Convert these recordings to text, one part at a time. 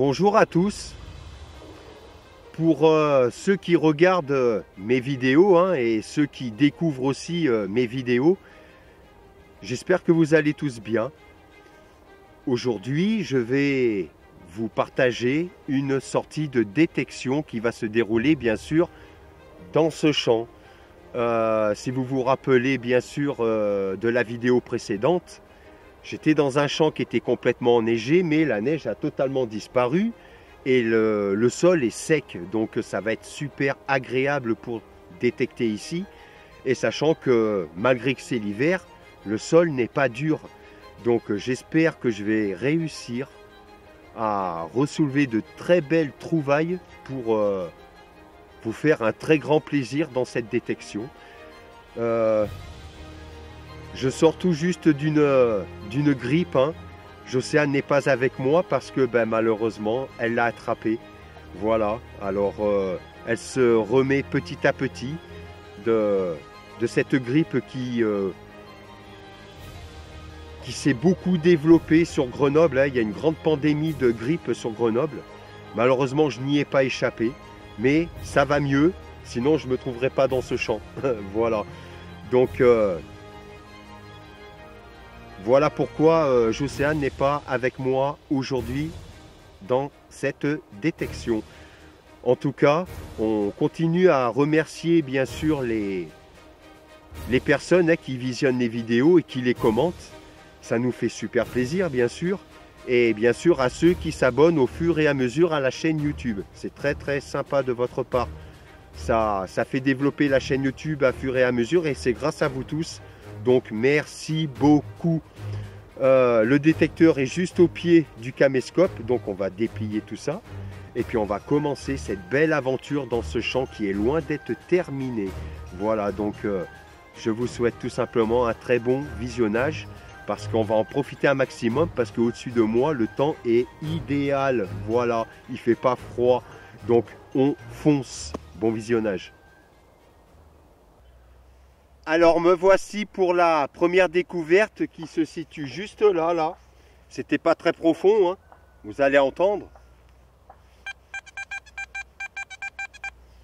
Bonjour à tous. Pour ceux qui regardent mes vidéos et ceux qui découvrent aussi mes vidéos, j'espère que vous allez tous bien. Aujourd'hui, je vais vous partager une sortie de détection qui va se dérouler bien sûr dans ce champ. Si vous vous rappelez bien sûr de la vidéo précédente, j'étais dans un champ qui était complètement enneigé, mais la neige a totalement disparu et le sol est sec. Donc ça va être super agréable pour détecter ici. Et sachant que malgré que c'est l'hiver, le sol n'est pas dur. Donc j'espère que je vais réussir à ressoulever de très belles trouvailles pour vous faire un très grand plaisir dans cette détection. Je sors tout juste d'une grippe. Jocéane n'est pas avec moi parce que malheureusement, elle l'a attrapée. Voilà, alors elle se remet petit à petit de cette grippe qui s'est beaucoup développée sur Grenoble. Il y a une grande pandémie de grippe sur Grenoble. Malheureusement, je n'y ai pas échappé, mais ça va mieux, sinon je ne me trouverai pas dans ce champ. Voilà, donc voilà pourquoi Jocéane n'est pas avec moi aujourd'hui dans cette détection. En tout cas, on continue à remercier bien sûr les personnes qui visionnent les vidéos et qui les commentent. Ça nous fait super plaisir bien sûr. Et bien sûr à ceux qui s'abonnent au fur et à mesure à la chaîne YouTube. C'est très très sympa de votre part. Ça fait développer la chaîne YouTube à fur et à mesure et c'est grâce à vous tous. Donc merci beaucoup. Le détecteur est juste au pied du caméscope, donc on va déplier tout ça. Et puis on va commencer cette belle aventure dans ce champ qui est loin d'être terminé. Voilà, donc je vous souhaite tout simplement un très bon visionnage parce qu'on va en profiter un maximum parce qu'au-dessus de moi, le temps est idéal. Voilà, il ne fait pas froid, donc on fonce. Bon visionnage. Alors me voici pour la première découverte qui se situe juste là. C'était pas très profond, vous allez entendre.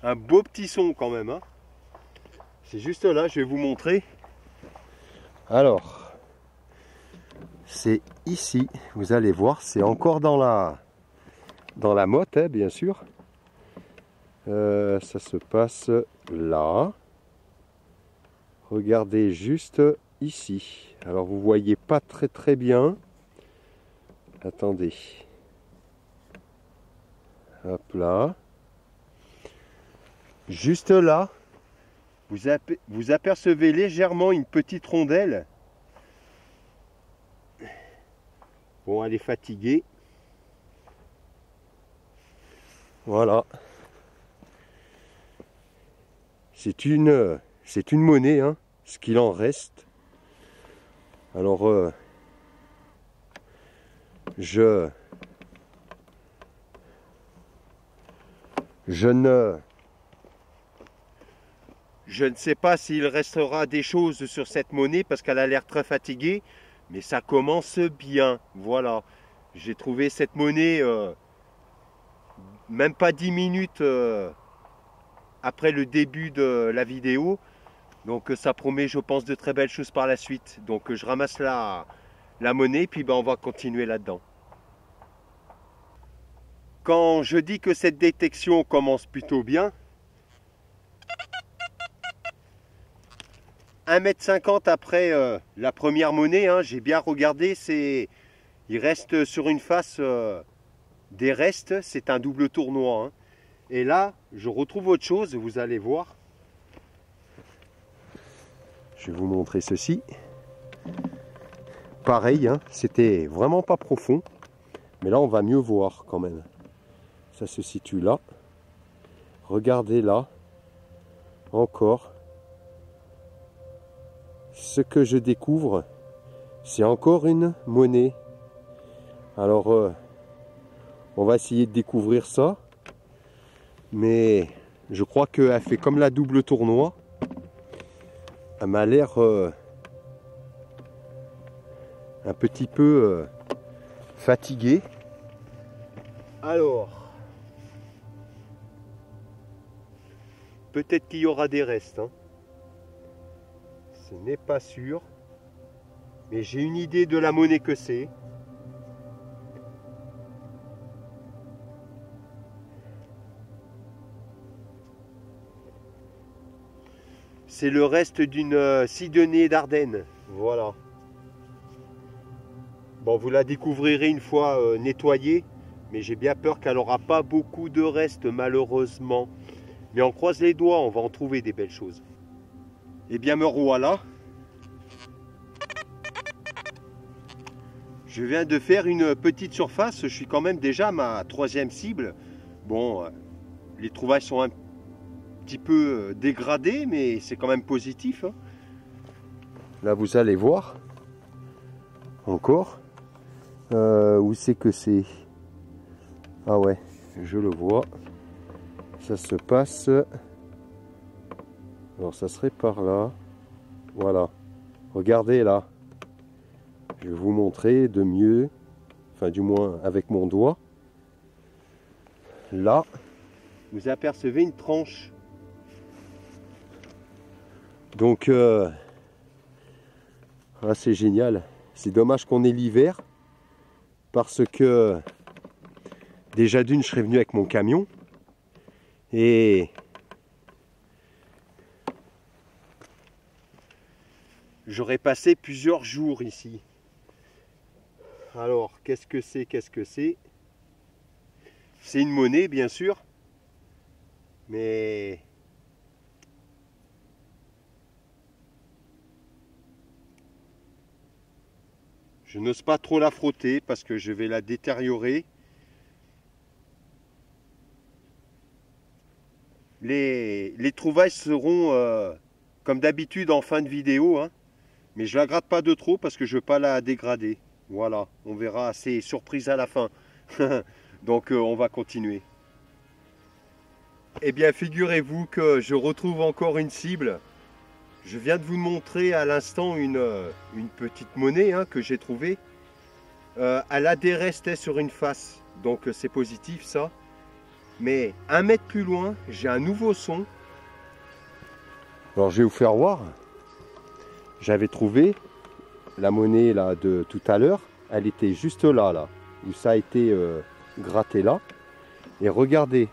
Un beau petit son quand même. C'est juste là, je vais vous montrer. Alors, c'est ici, vous allez voir, c'est encore dans la motte, bien sûr. Ça se passe là. Regardez juste ici. Alors vous voyez pas très bien. Attendez. Hop là. Juste là, vous apercevez légèrement une petite rondelle. Bon, elle est fatiguée. Voilà. C'est une monnaie, ce qu'il en reste. Alors, je ne sais pas s'il restera des choses sur cette monnaie parce qu'elle a l'air très fatiguée, mais ça commence bien. Voilà, j'ai trouvé cette monnaie même pas 10 minutes après le début de la vidéo. Donc ça promet, je pense, de très belles choses par la suite. Donc je ramasse la monnaie, puis on va continuer là-dedans. Quand je dis que cette détection commence plutôt bien, 1,50 m après la première monnaie, j'ai bien regardé, il reste sur une face des restes, c'est un double tournois. Et là, je retrouve autre chose, vous allez voir. Je vais vous montrer ceci. Pareil, c'était vraiment pas profond. Mais là, on va mieux voir quand même. Ça se situe là. Regardez là. Encore. Ce que je découvre, c'est encore une monnaie. Alors, on va essayer de découvrir ça. Mais je crois qu'elle fait comme la double tournoi. Elle m'a l'air un petit peu fatiguée. Alors, peut-être qu'il y aura des restes, hein. Ce n'est pas sûr, mais j'ai une idée de la monnaie que c'est. C'est le reste d'une Sidonie d'Ardenne. Voilà. Bon, vous la découvrirez une fois nettoyée, mais j'ai bien peur qu'elle n'aura pas beaucoup de restes, malheureusement. Mais on croise les doigts, on va en trouver des belles choses. Eh bien, me voilà. Je viens de faire une petite surface. Je suis quand même déjà à ma 3e cible. Bon, les trouvailles sont un petit peu dégradées, mais c'est quand même positif, hein. Là, vous allez voir. Encore. Où c'est que c'est? Ah ouais, je le vois. Ça se passe. Alors ça serait par là. Voilà. Regardez là. Je vais vous montrer de mieux. Enfin du moins avec mon doigt. Là, vous apercevez une tranche. Donc ah, c'est génial. C'est dommage qu'on ait l'hiver. Parce que déjà d'une, je serais venu avec mon camion. Et j'aurais passé plusieurs jours ici. Alors, qu'est-ce que c'est? Qu'est-ce que c'est? C'est une monnaie, bien sûr. Mais je n'ose pas trop la frotter parce que je vais la détériorer. Les trouvailles seront comme d'habitude en fin de vidéo, hein, mais je la gratte pas de trop parce que je veux pas la dégrader. Voilà, on verra, c'est surprise à la fin. Donc on va continuer. Eh bien figurez-vous que je retrouve encore une cible. Je viens de vous montrer à l'instant une petite monnaie, hein, que j'ai trouvée. Elle a des restes sur une face, donc c'est positif ça. Mais 1 mètre plus loin, j'ai un nouveau son. Alors je vais vous faire voir. J'avais trouvé la monnaie là de tout à l'heure. Elle était juste là, où ça a été gratté là. Et regardez,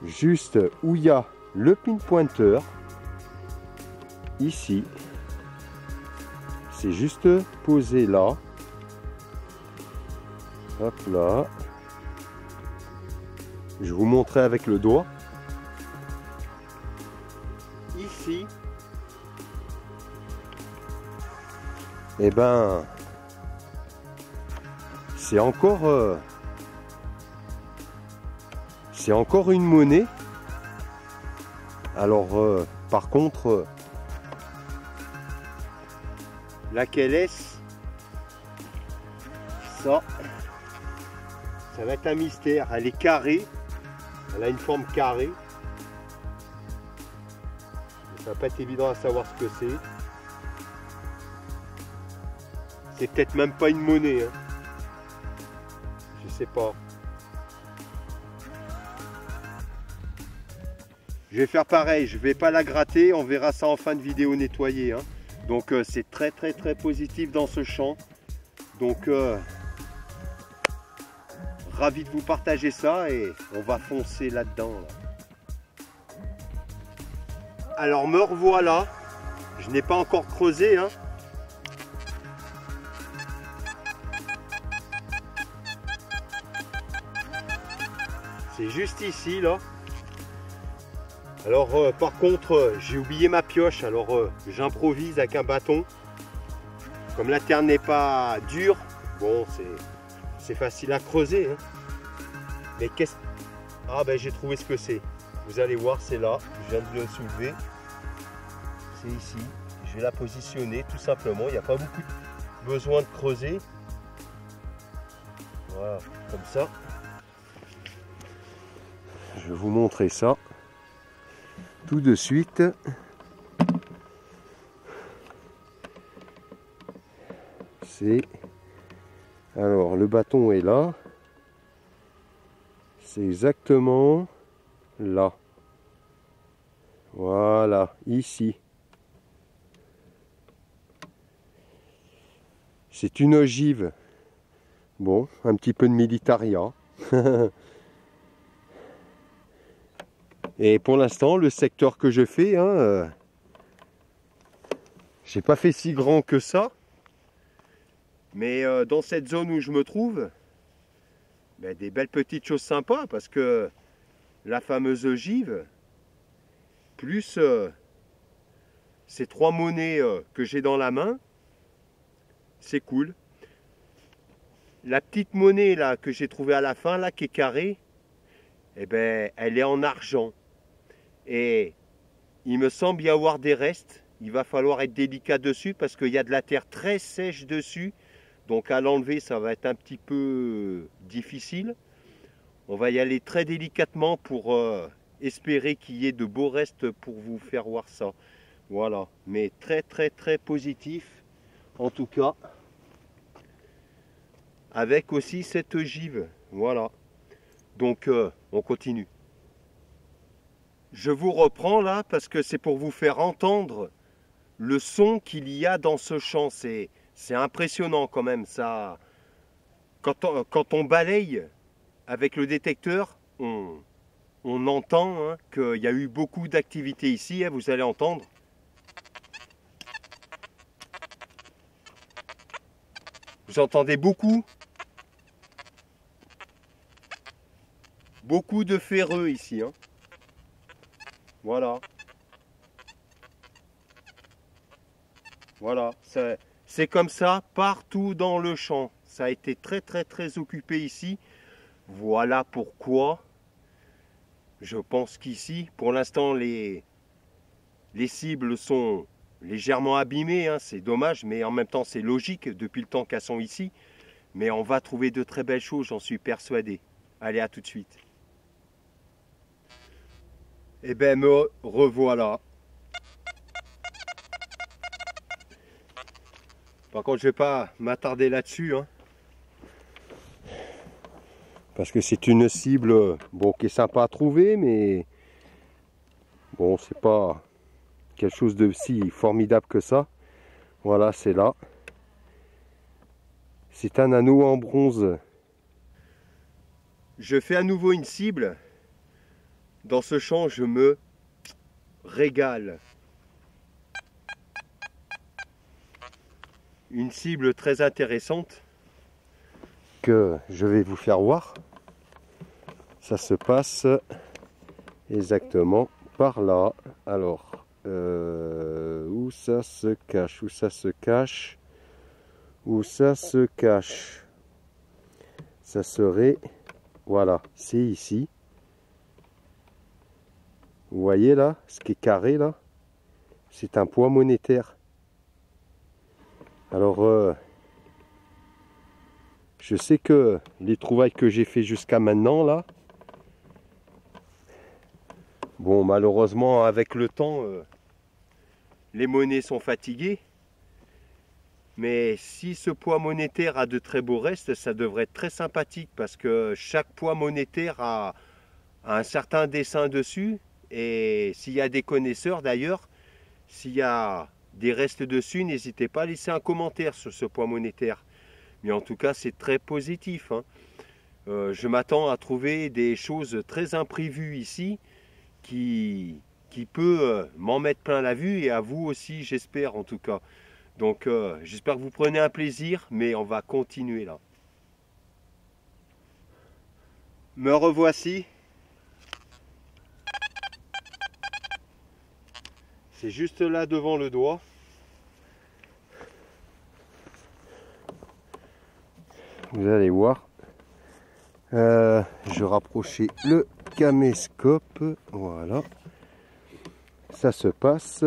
juste où il y a le pinpointer, ici, c'est juste posé là. Hop là. Je vais vous montrer avec le doigt. Ici, et ben, c'est encore une monnaie. Alors, par contre, laquelle est-ce? Ça va être un mystère. Elle est carrée. Elle a une forme carrée. Ça va pas être évident à savoir ce que c'est. C'est peut-être même pas une monnaie, hein. Je sais pas. Je vais faire pareil. Je vais pas la gratter. On verra ça en fin de vidéo nettoyée, hein. Donc c'est très positif dans ce champ. Donc ravi de vous partager ça et on va foncer là-dedans. Alors me revoilà. Je n'ai pas encore creusé, hein. C'est juste ici là. Alors par contre j'ai oublié ma pioche, alors j'improvise avec un bâton. Comme la terre n'est pas dure, bon c'est facile à creuser, hein. Mais qu'est-ce... Ah ben j'ai trouvé ce que c'est. Vous allez voir, c'est là, je viens de le soulever. C'est ici. Je vais la positionner tout simplement. Il n'y a pas beaucoup de besoin de creuser. Voilà, comme ça. Je vais vous montrer ça tout de suite. C'est... Alors le bâton est là. C'est exactement là. Voilà, ici. C'est une ogive. Bon, un petit peu de militaria. Et pour l'instant, le secteur que je fais, hein, j'ai pas fait si grand que ça. Mais dans cette zone où je me trouve, ben, des belles petites choses sympas parce que la fameuse ogive, plus ces 3 monnaies que j'ai dans la main, c'est cool. La petite monnaie là que j'ai trouvée à la fin, là, qui est carrée, eh ben, elle est en argent. Et il me semble y avoir des restes. Il va falloir être délicat dessus parce qu'il y a de la terre très sèche dessus. Donc à l'enlever, ça va être un petit peu difficile. On va y aller très délicatement pour espérer qu'il y ait de beaux restes pour vous faire voir ça. Voilà, mais très très très positif en tout cas. Avec aussi cette ogive, voilà. Donc on continue. Je vous reprends là parce que c'est pour vous faire entendre le son qu'il y a dans ce champ. C'est impressionnant quand même ça. Quand on balaye avec le détecteur, on entend hein, qu'il y a eu beaucoup d'activité ici, hein, vous allez entendre. Vous entendez beaucoup de ferreux ici. Hein. Voilà. Voilà, c'est comme ça partout dans le champ. Ça a été très très très occupé ici. Voilà pourquoi je pense qu'ici, pour l'instant, les cibles sont légèrement abîmées. Hein, c'est dommage, mais en même temps c'est logique depuis le temps qu'elles sont ici. Mais on va trouver de très belles choses, j'en suis persuadé. Allez, à tout de suite. Eh bien, me revoilà. Par contre, je ne vais pas m'attarder là-dessus. Hein, parce que c'est une cible bon, qui est sympa à trouver, mais bon, c'est pas quelque chose de si formidable que ça. Voilà, c'est là. C'est un anneau en bronze. Je fais à nouveau une cible. Dans ce champ, je me régale. Une cible très intéressante que je vais vous faire voir. Ça se passe exactement par là. Alors, où ça se cache? Où ça se cache? Où ça se cache? Ça serait, voilà, c'est ici. Vous voyez là, ce qui est carré là, c'est un poids monétaire. Alors, je sais que les trouvailles que j'ai fait jusqu'à maintenant là, bon malheureusement avec le temps, les monnaies sont fatiguées. Mais si ce poids monétaire a de très beaux restes, ça devrait être très sympathique parce que chaque poids monétaire a un certain dessin dessus. Et s'il y a des connaisseurs d'ailleurs, s'il y a des restes dessus, n'hésitez pas à laisser un commentaire sur ce poids monétaire. Mais en tout cas, c'est très positif. Hein. Je m'attends à trouver des choses très imprévues ici qui peut m'en mettre plein la vue et à vous aussi, j'espère en tout cas. Donc j'espère que vous prenez un plaisir, mais on va continuer là. Me revoici. C'est juste là devant le doigt. Vous allez voir. Je rapprochais le caméscope. Voilà. Ça se passe.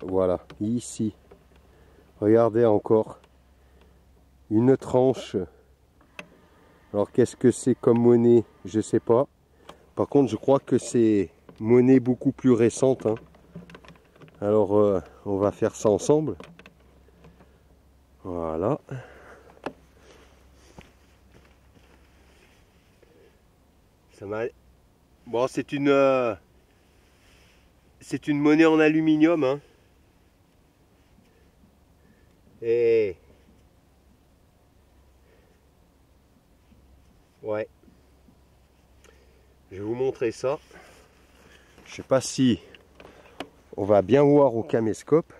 Voilà, ici. Regardez encore. Une tranche. Alors qu'est-ce que c'est comme monnaie? Je sais pas. Par contre, je crois que c'est monnaie beaucoup plus récente. Hein. Alors, on va faire ça ensemble. Voilà. Ça m'a... Bon, c'est une monnaie en aluminium, hein. Et ouais, je vais vous montrer ça. Je sais pas si on va bien voir au caméscope.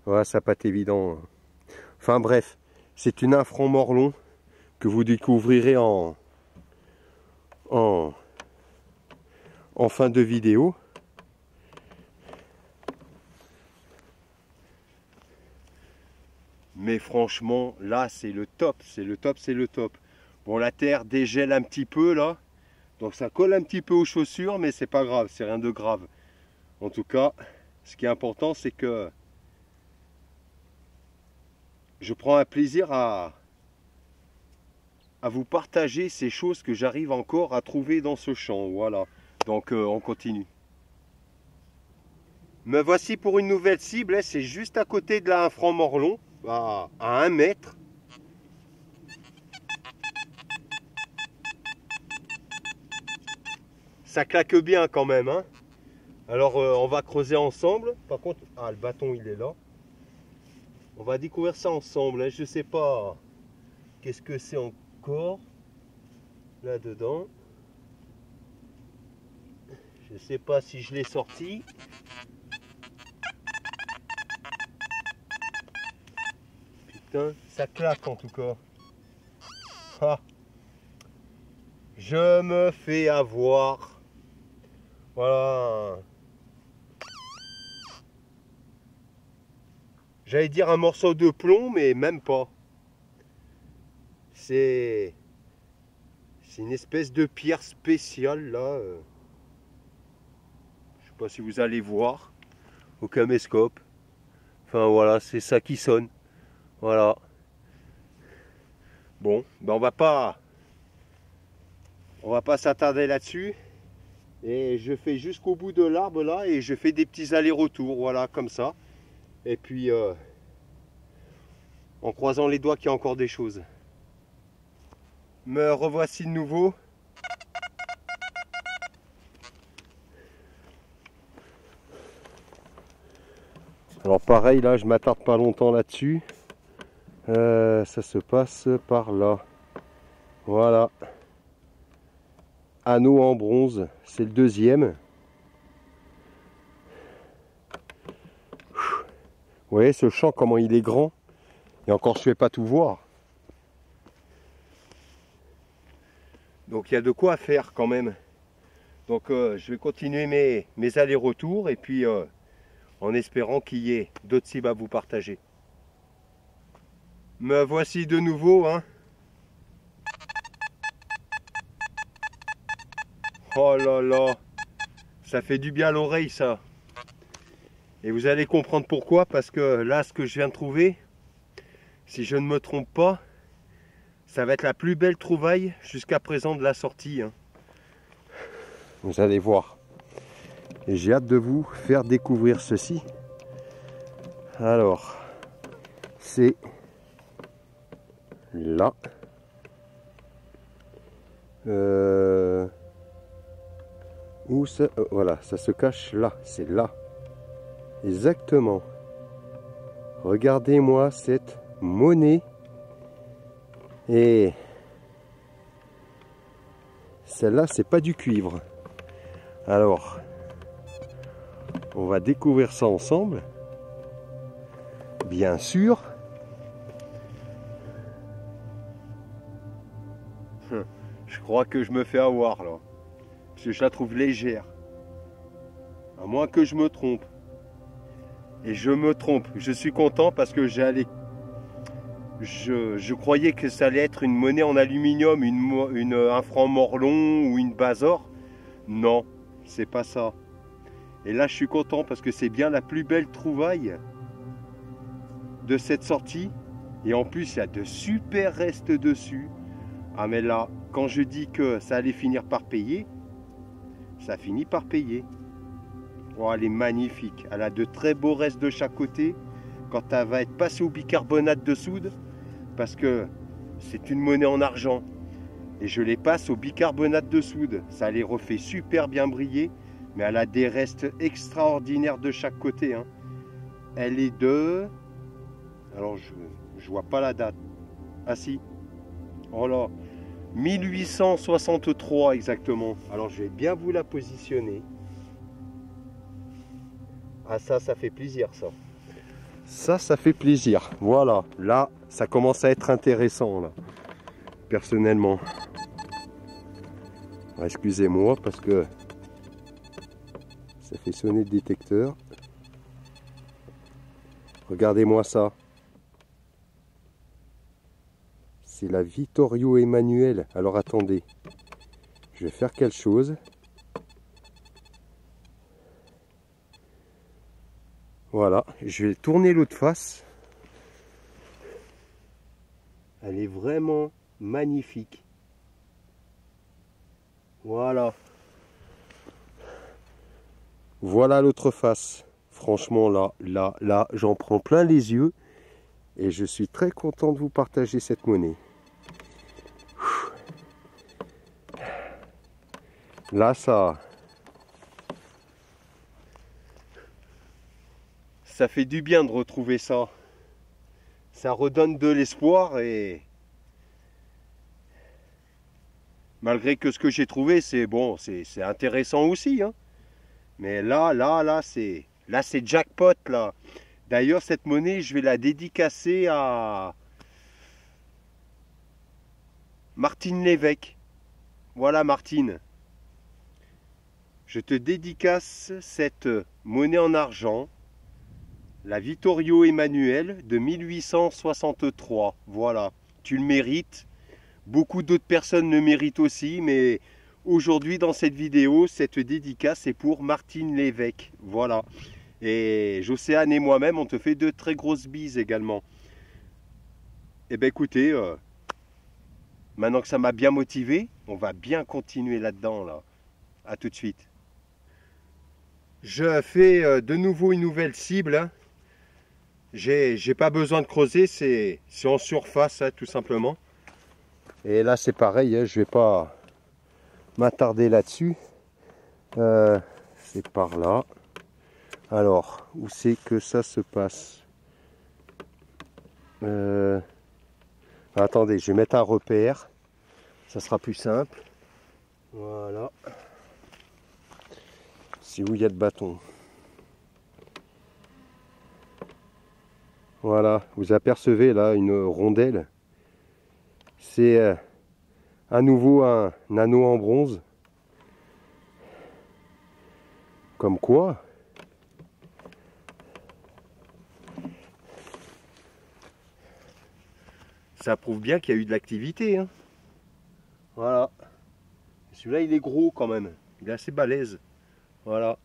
Voilà, ça n'a pas été évident. Enfin bref, c'est une infran morlon que vous découvrirez en fin de vidéo. Mais franchement, là, c'est le top, c'est le top, c'est le top. Bon, la terre dégèle un petit peu là, donc ça colle un petit peu aux chaussures, mais c'est pas grave, c'est rien de grave. En tout cas, ce qui est important, c'est que je prends un plaisir à vous partager ces choses que j'arrive encore à trouver dans ce champ. Voilà, donc on continue. Me voici pour une nouvelle cible, c'est juste à côté de la infran morlon. À 1 mètre. Ça claque bien quand même, hein. Alors on va creuser ensemble. Par contre, le bâton il est là. On va découvrir ça ensemble, hein. Je sais pas qu'est-ce que c'est encore là dedans. Je sais pas si je l'ai sorti. Ça claque en tout cas. Ah. Je me fais avoir. Voilà. J'allais dire un morceau de plomb, mais même pas. C'est une espèce de pierre spéciale là. Je sais pas si vous allez voir au caméscope. Enfin voilà, c'est ça qui sonne. Voilà. Bon, ben on va pas s'attarder là-dessus. Et je fais jusqu'au bout de l'arbre là et je fais des petits allers-retours, voilà, comme ça. Et puis en croisant les doigts qu'il y a encore des choses. Me revoici de nouveau. Alors pareil là, je m'attarde pas longtemps là-dessus. Ça se passe par là. Voilà. Anneau en bronze, c'est le deuxième. Vous voyez ce champ, comment il est grand. Et encore, je ne vais pas tout voir. Donc il y a de quoi faire quand même. Donc je vais continuer mes allers-retours et puis en espérant qu'il y ait d'autres cibles à vous partager. Me voici de nouveau, hein. Oh là là, ça fait du bien à l'oreille ça. Et vous allez comprendre pourquoi, parce que là ce que je viens de trouver, si je ne me trompe pas, ça va être la plus belle trouvaille jusqu'à présent de la sortie, hein. Vous allez voir. Et j'ai hâte de vous faire découvrir ceci. Alors, c'est là. Où ça, voilà, ça se cache là, c'est là. Exactement. Regardez-moi cette monnaie. Et celle-là, c'est pas du cuivre. Alors, on va découvrir ça ensemble. Bien sûr. Je crois que je me fais avoir là. Parce que je la trouve légère. À moins que je me trompe. Et je me trompe. Je suis content parce que je croyais que ça allait être une monnaie en aluminium, un franc morlon ou une basor. Non, c'est pas ça. Et là, je suis content parce que c'est bien la plus belle trouvaille de cette sortie. Et en plus, il y a de super restes dessus. Ah mais là, quand je dis que ça allait finir par payer, ça finit par payer. Oh, elle est magnifique. Elle a de très beaux restes de chaque côté. Quand elle va être passée au bicarbonate de soude, parce que c'est une monnaie en argent. et je les passe au bicarbonate de soude. Ça les refait super bien briller, mais elle a des restes extraordinaires de chaque côté, hein. Elle est de... Alors je vois pas la date. Ah si. Oh là. 1863 exactement. Alors je vais bien vous la positionner. Ah ça fait plaisir ça. Ça fait plaisir. Voilà. Là, ça commence à être intéressant là. Personnellement. Excusez-moi parce que ça fait sonner le détecteur. Regardez-moi ça. C'est la Vittorio Emanuele. Alors attendez. Je vais faire quelque chose. Voilà. Je vais tourner l'autre face. Elle est vraiment magnifique. Voilà. Voilà l'autre face. Franchement, là, j'en prends plein les yeux. Et je suis très content de vous partager cette monnaie. Là, ça fait du bien de retrouver ça. Ça redonne de l'espoir et malgré que ce que j'ai trouvé, c'est bon, c'est intéressant aussi, hein. Mais là, c'est jackpot là. D'ailleurs, cette monnaie, je vais la dédicacer à Martine Lévesque. Voilà Martine. Je te dédicace cette monnaie en argent, la Vittorio Emanuele de 1863. Voilà, tu le mérites. Beaucoup d'autres personnes le méritent aussi, mais aujourd'hui dans cette vidéo, cette dédicace est pour Martine Lévesque. Voilà. Et Jocéane et moi-même, on te fait de très grosses bises également. Eh bien écoutez, maintenant que ça m'a bien motivé, on va bien continuer là-dedans là. À tout de suite. Je fais de nouveau une nouvelle cible, hein. J'ai pas besoin de creuser, c'est en surface, hein, tout simplement. Et là c'est pareil, hein, je vais pas m'attarder là-dessus. C'est par là. Alors, où c'est que ça se passe? Attendez, je vais mettre un repère. Ça sera plus simple. Voilà. C'est où il y a le bâton. Voilà, vous apercevez là une rondelle. C'est à nouveau un anneau en bronze. Comme quoi, ça prouve bien qu'il y a eu de l'activité, hein. Voilà. Celui-là, il est gros quand même. Il est assez balèze. Voilà.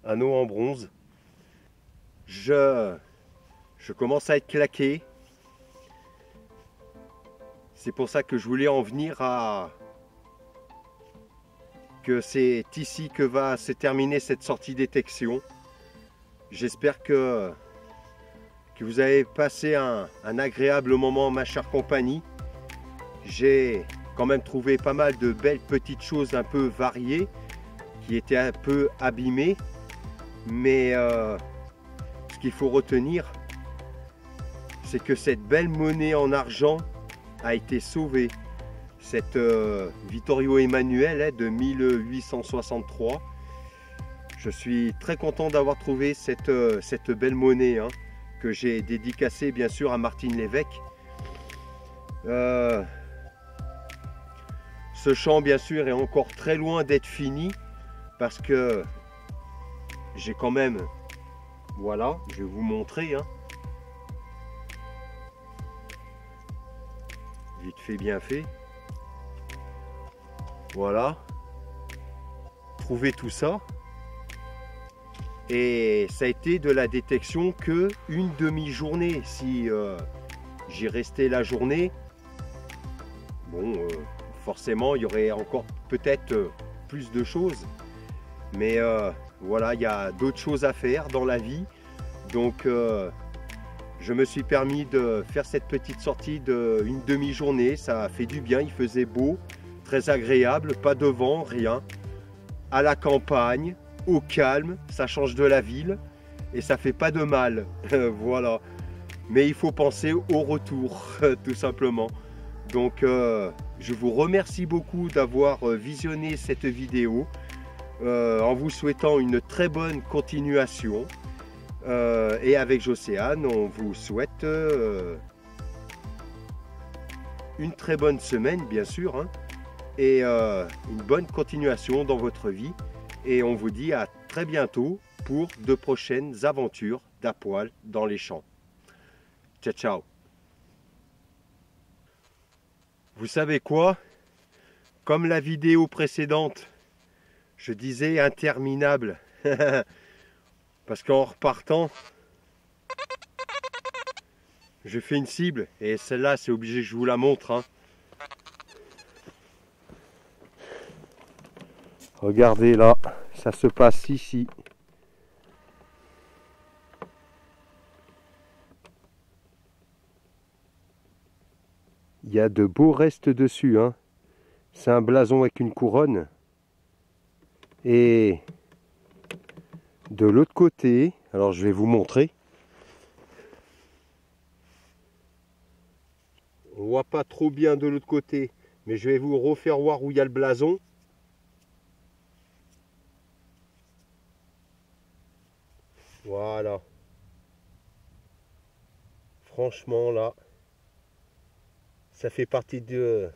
Anneau en bronze. Je commence à être claqué. C'est pour ça que je voulais en venir à... que c'est ici que va se terminer cette sortie détection. J'espère que vous avez passé un agréable moment, ma chère compagnie. J'ai quand même trouvé pas mal de belles petites choses un peu variées qui étaient un peu abîmées, mais ce qu'il faut retenir, c'est que cette belle monnaie en argent a été sauvée. Cette Vittorio Emanuele de 1863. Je suis très content d'avoir trouvé cette belle monnaie, hein, que j'ai dédicacée bien sûr à Martine Lévesque. Ce champ bien sûr est encore très loin d'être fini parce que j'ai quand même, voilà, je vais vous montrer, hein. Vite fait, bien fait. Voilà. Trouver tout ça. Et ça a été de la détection que une demi-journée. Si j'y restais la journée, bon, forcément, il y aurait encore peut-être plus de choses. Mais voilà, il y a d'autres choses à faire dans la vie. Donc, Je me suis permis de faire cette petite sortie d'une demi-journée. Ça a fait du bien, il faisait beau, très agréable, pas de vent, rien. À la campagne, au calme, ça change de la ville et ça fait pas de mal. Voilà. Mais il faut penser au retour, tout simplement. Donc, je vous remercie beaucoup d'avoir visionné cette vidéo en vous souhaitant une très bonne continuation. Et avec Jocéane, on vous souhaite une très bonne semaine, bien sûr, hein, et une bonne continuation dans votre vie. Et on vous dit à très bientôt pour de prochaines aventures d'à poil dans les champs. Ciao, ciao. Vous savez quoi? Comme la vidéo précédente, je disais interminable. Parce qu'en repartant, je fais une cible. Et celle-là, c'est obligé que je vous la montre, hein. Regardez là, ça se passe ici. Il y a de beaux restes dessus, hein. C'est un blason avec une couronne. Et de l'autre côté, alors je vais vous montrer. On ne voit pas trop bien de l'autre côté, mais je vais vous refaire voir où il y a le blason. Voilà. Franchement là, ça fait partie d'une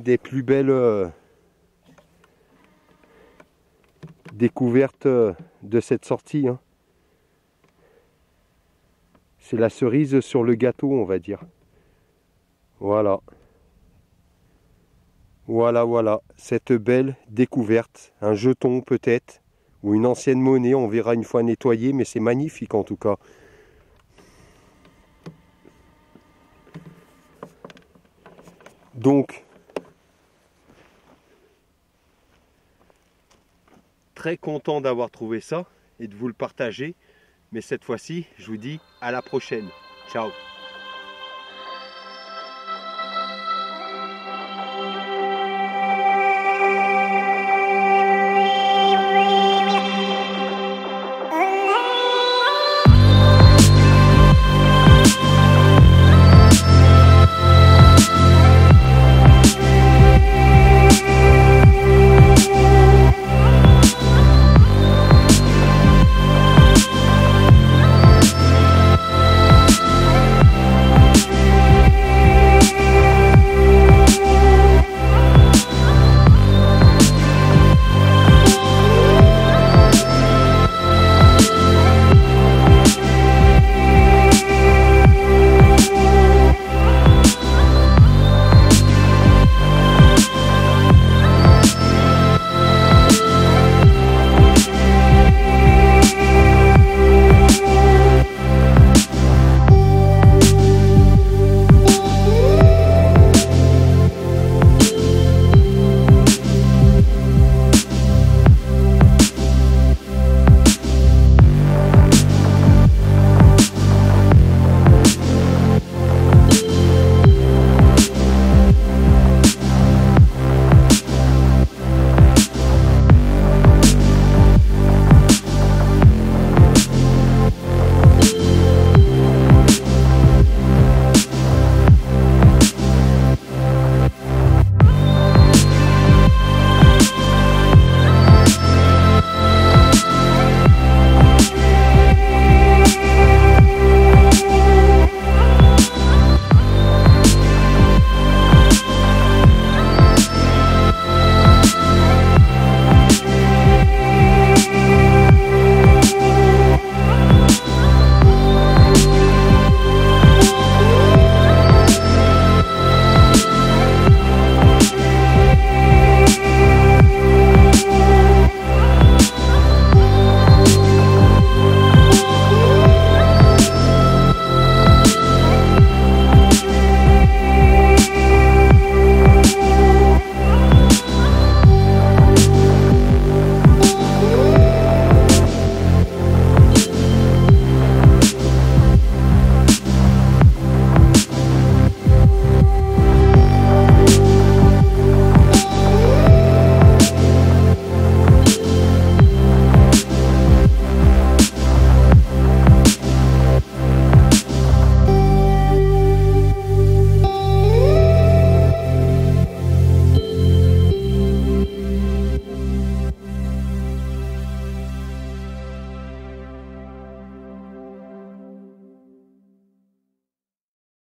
des plus belles découvertes de cette sortie, hein. C'est la cerise sur le gâteau, on va dire. Voilà. Voilà, cette belle découverte. Un jeton peut-être, ou une ancienne monnaie, on verra une fois nettoyée, mais c'est magnifique en tout cas. Donc, très content d'avoir trouvé ça et de vous le partager. Mais cette fois-ci, je vous dis à la prochaine. Ciao.